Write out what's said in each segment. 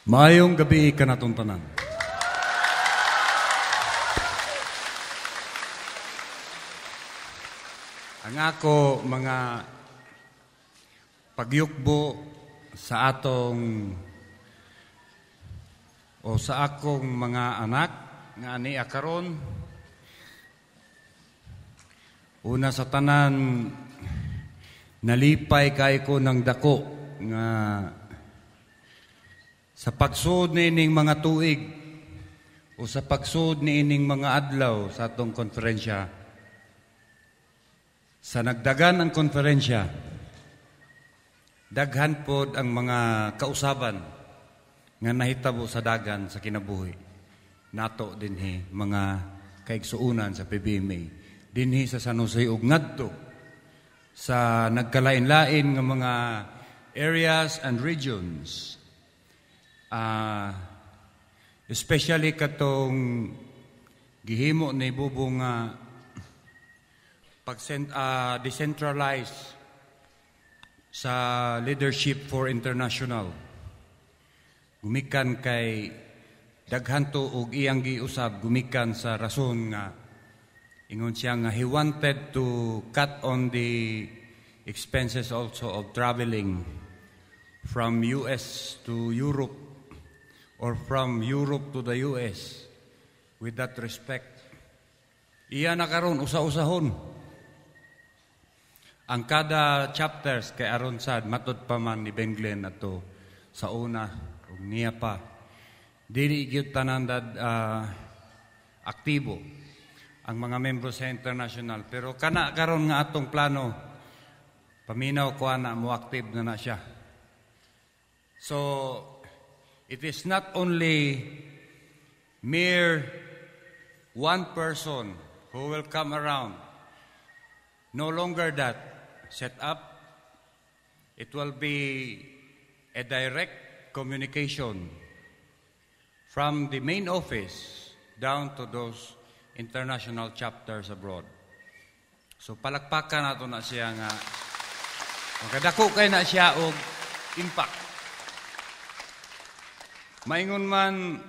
Maayong gabi kanatong tanan. Ang ako mga pagyukbo sa atong o sa akong mga anak nga ani akaron, una sa tanan nalipay kay ko ng dako nga sa pagsud ni ining mga tuig o sa pagsud ni ining mga adlaw sa atong konferensya. Sa nagdagan ang konferensya, daghan pod ang mga kausaban nga nahitabo sa dagan sa kinabuhi. Nato dinhi mga kaigsuunan sa PBMA. Dinhi sa San Jose ug ngadto sa nagkalain-lain nga mga areas and regions. Especially katong gihimo ni Bubo nga decentralized sa Leadership for International. Gumikan kay daghan to og iyang giusab, gumikan sa rason nga ingon siya nga he wanted to cut on the expenses also of traveling from US to Europe or from Europe to the US. With that respect, iya na karon usa-usahon ang kada chapters kay aron sad matud pa man ni Ben Glenn ato sa una ug niya pa dili gyud tanan aktibo ang mga membro sa international, pero kana karon nga atong plano paminaw ko ana mo active na siya. So it is not only mere one person who will come around. No longer that set up. It will be a direct communication from the main office down to those international chapters abroad. So palakpakan nato na siya nga makadako kay na siya og impact. Maingon man,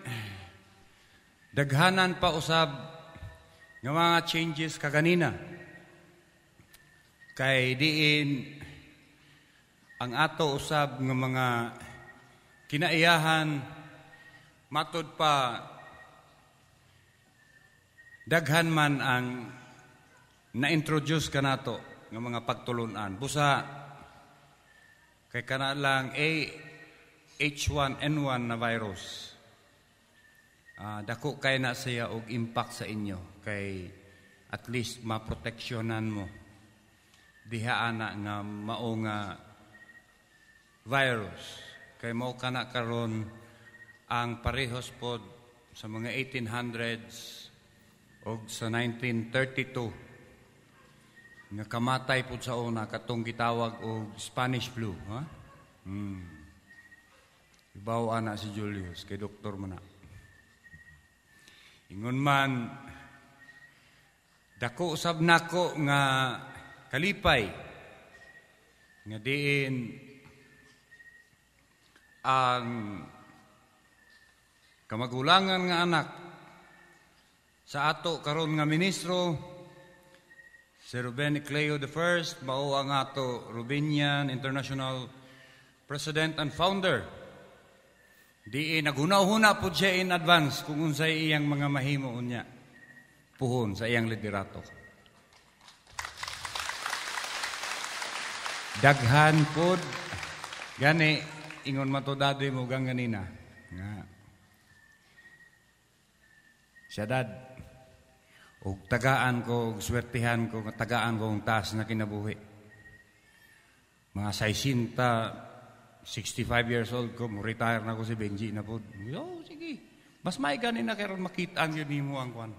daghanan pa usab nga mga changes kaganina. Kay diin ang ato usab nga mga kinaiyahan matud pa daghan man ang na-introduce kanato nga mga pagtulunan. Busa kay kana lang H1N1 na virus. Dako kay na siya og impact sa inyo kay at least maproteksyonan mo diha ana nga mao nga virus. Kay mao kana karon ang parehos pod sa mga 1800s og sa 1932 nga kamatay pod sa una katong gitawag og Spanish flu, ha? Ibaw ana si Julius kay doktor man na. Ingon man dako usab nako nga kalipay nga diin ang kamagulangan nga anak sa ato karon nga ministro si Ruben Cleo I, mao ang ato Rubenian International President and Founder. Diin naghuna-huna po siya in advance kung unsay iyang mga mahimo unya puhon sa iyang liderato. Daghan pod gani ingon matodado mo gang ganina nga siya dad og tagaan ko og swertihan ko tagaan ko ang taas na kinabuhi. Mga 65 years old ko, mo-retire na ko si Benji na po. Oh, sige. Mas may ganin na karon makita ang yun mo ang kwan.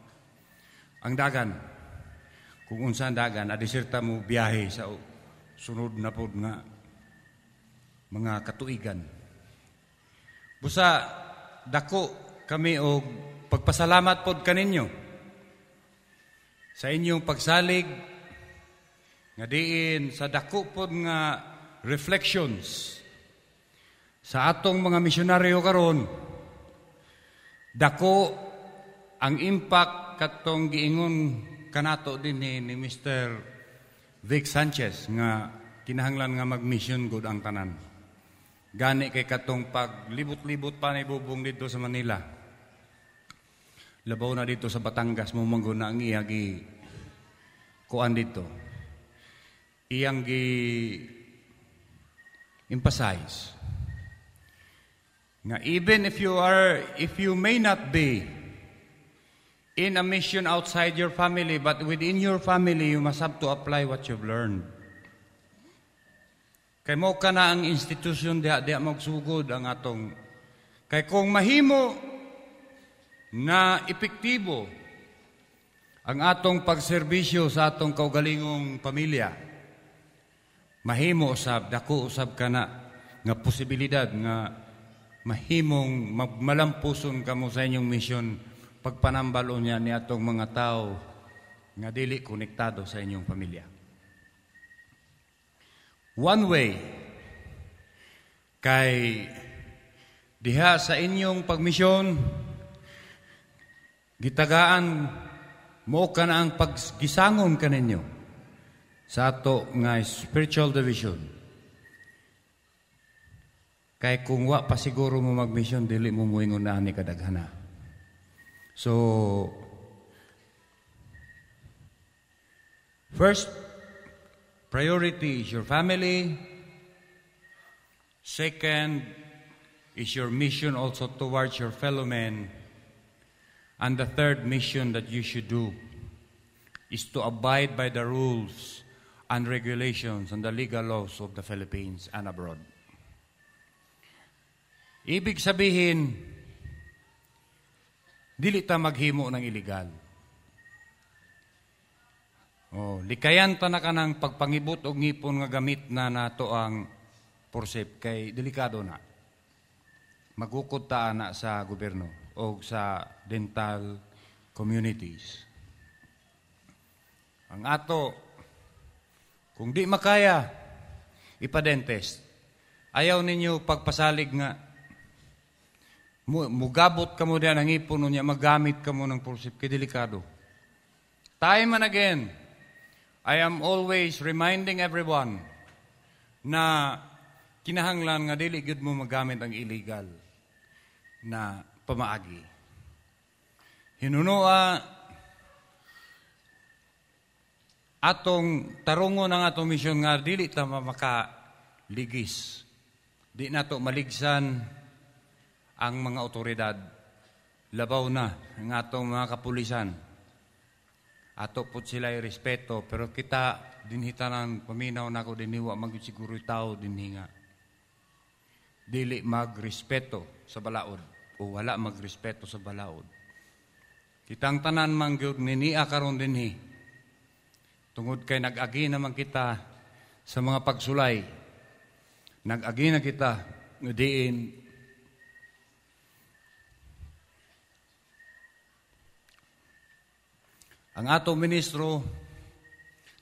Ang dagan. Kung unsan dagan, adisirta mo biyahe sa sunod na po nga mga katuigan. Busa, dako kami og pagpasalamat pod kaninyo sa inyong pagsalig nga diin sa dako pod nga reflections sa atong mga misyonaryo karon, dako ang impact katong giingon kanato din ni Mr. Vic Sanchez nga kinahanglan nga mag-mission gud ang tanan. Gani kay katong paglibot-libot pa ni bubong dito sa Manila. Labaw na dito sa Batangas mo manggo na ang iyagi kuan dito. Iyang gi emphasize nga even if you may not be in a mission outside your family, but within your family, you must have to apply what you've learned. Kay mo ka na ang institusyon diha magsugod ang atong. Kay kung mahimo na epektibo ang atong pagserbisyo sa atong kaugalingong pamilya, mahimo usab, dako usab ka na nga posibilidad nga mahimong malampuson kamo sa inyong misyon pagpanambalo niya ni atong mga tao nga dili konektado sa inyong pamilya. One way kay diha sa inyong pagmisyon gitagaan mo ka na ang paggisangon kaninyo sa ato nga spiritual division. Kay kung wa pa siguro mo magmisyon, dili mo muingon na ni kadaghana. So, first, priority is your family. Second, is your mission also towards your fellow men. And the third mission that you should do is to abide by the rules and regulations and the legal laws of the Philippines and abroad. Ibig sabihin, dili ta maghimo ng illegal. Likayan ta na ka ng pagpangibot o ngipon nga gamit na nato ang porsep kay delikado na. Magukod ta na sa gobyerno o sa dental communities. Ang ato, kung di makaya, ipa-dentist. Ayaw ninyo pagpasalig nga mugabot ka mo diyan ang ipon niya, magamit ka mo ng porsep, kay delikado. Time and again, I am always reminding everyone na kinahanglan nga dili gud mo magamit ang illegal na pamaagi. Hinunoa atong tarungon ang atong misyon nga dili ta makaligis. Di nato maligsan ang mga otoridad, labaw na ang atong mga kapulisan. Ato po sila respeto, pero kita dinhitanan paminaw na ko diniwa magsiguro tao dinhinga. Dili magrespeto sa balaod o wala magrespeto sa balaod. Kitang tanan man gyud ninia karon dinhi. Tungod kay nag-agi naman kita sa mga pagsulay. Nag-agi na kita diin ang atong ministro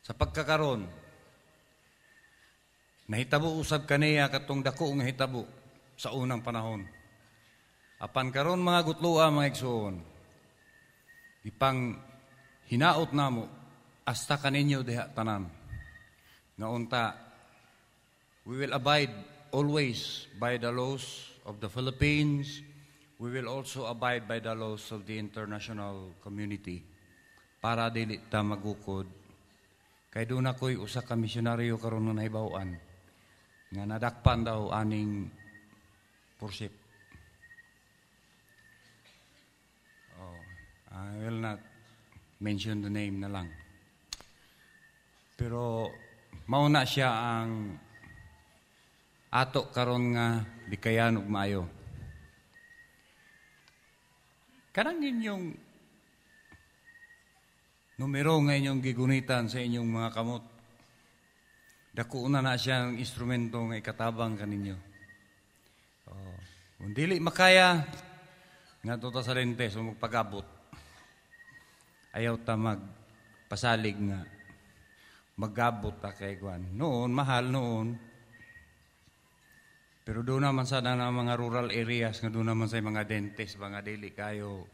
sa pagkakaron, nahitabo usab kaniya katong dako nga hitabo sa unang panahon. Apan karon mga gutlua, mga igsoon, ipang hinaot namo hasta kaninyo diha tanan. Nga unta, we will abide always by the laws of the Philippines. We will also abide by the laws of the international community. Para dili ta magukod. Kay doon ako'y usa ka misyonaryo karon nga nahibaw-an nga nadakpan daw aning porsep. I will not mention the name na lang. Pero mauna siya ang ato karon nga likayan ug maayo. Kanang inyong numero nga inyong gigunitan sa inyong mga kamot. Dako na siya ang instrumento nga ikatabang kaninyo. Kung dili makaya, nga ta sa lentes o magpagabot, ayaw ta magpasalig nga maggabot ta kay Juan. Noon, mahal noon. Pero doon naman sa mga rural areas, nga doon naman sa mga dentist, mga dili kayo,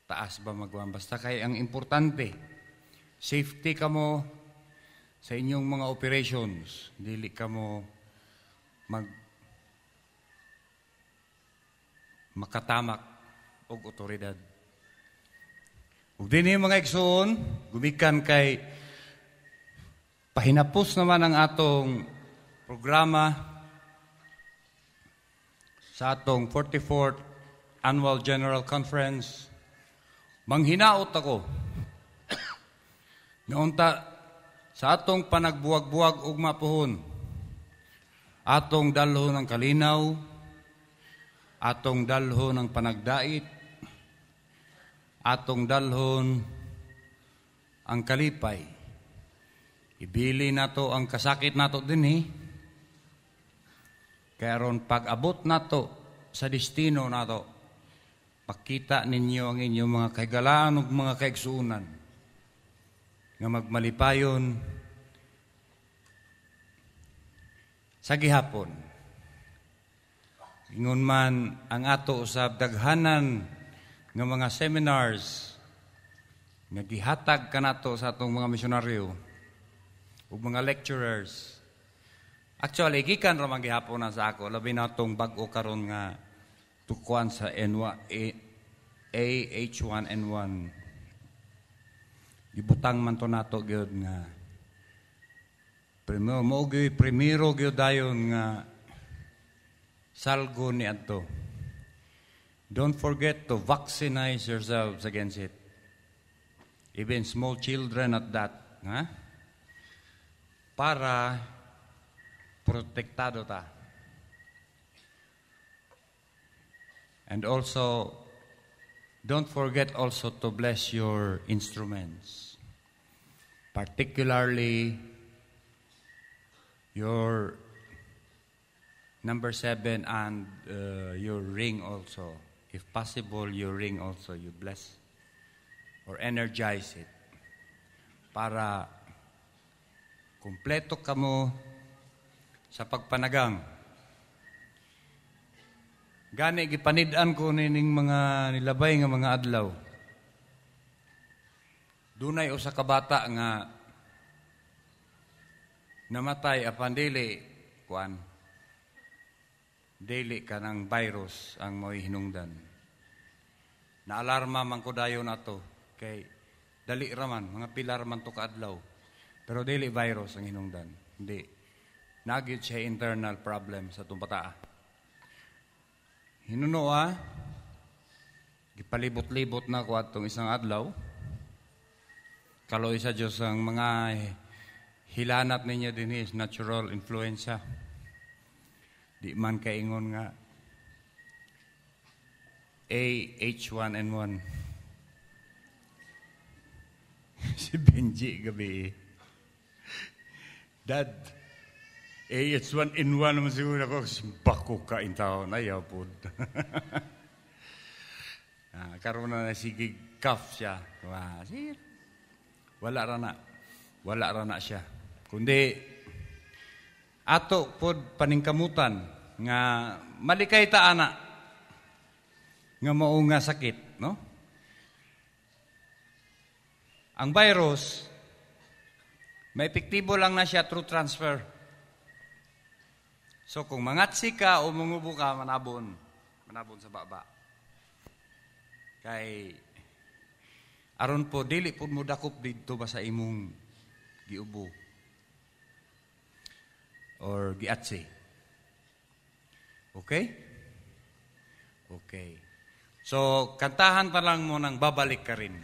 taas ba magwan. Basta kay ang importante, safety ka mo sa inyong mga operations. Dili ka mo makatamak og otoridad. Ug dinhi mga igsoon, gumikan kay pahinapos naman ang atong programa sa atong 44th Annual General Conference. Manghinaot ako nga unta sa atong panagbuwag-buwag ug mapuhon, atong dalhon ng kalinaw, atong dalhon ng panagdait, atong dalhon ang kalipay. Ibili nato ang kasakit nato dinhi. Kaya ron pag-abot nato sa destino nato, pakita ninyo ang inyong mga kaigalaan ug mga kaigsuunan nga magmalipayon sa gihapon. Ingon man ang ato usab daghanan nga mga seminars nga gihatag kanato sa atong mga misyonaryo ug mga lecturers. Actually, gikan ramang gihapon na sa ako, labi na itong bag-o karon nga tukuan sa H1N1. Gibutang man to nato gyud nga primero gyud dayon nga salgo ni adto. Don't forget to vaccinate yourselves against it. Even small children at that, ha? Para protektado ta. And also, don't forget also to bless your instruments, particularly your number 7 and your ring also. If possible, your ring also, you bless or energize it para kumpleto ka mo sa pagpanagang. Gani, gipanid-an ko nining mga nilabay nga mga adlaw. Dunay usa ka bata nga namatay apan dili ka ng virus ang mo'y hinungdan. Naalarma man ko dayon ato kay dali raman, mga pilar man to kaadlaw. Pero dili virus ang hinungdan. Hindi. Nagit siya internal problem sa itong bata. Hinuno gipalibot-libot na ko atong isang adlaw. Kaloy sa Diyos ang mga hilanat ninyo din is natural influenza. Di man kaingon nga H1N1. Si Benji gabi. Dad, H1N1 naman siguro ako. Bako ka in taon. Ayaw po. Karoon na sigig cough siya. Wala rana siya. Kundi, ato po paningkamutan nga malikay ta ana nga mao nga sakit, no? Ang virus, may epektibo lang na siya through transfer. So kung mangatsi ka o mangubo ka, manabon sa baba. Kay aron po dili pud mo dakop didto ba sa imong giubo or giatsi. Okay? Okay. So kantahan pa lang mo nang babalik ka rin.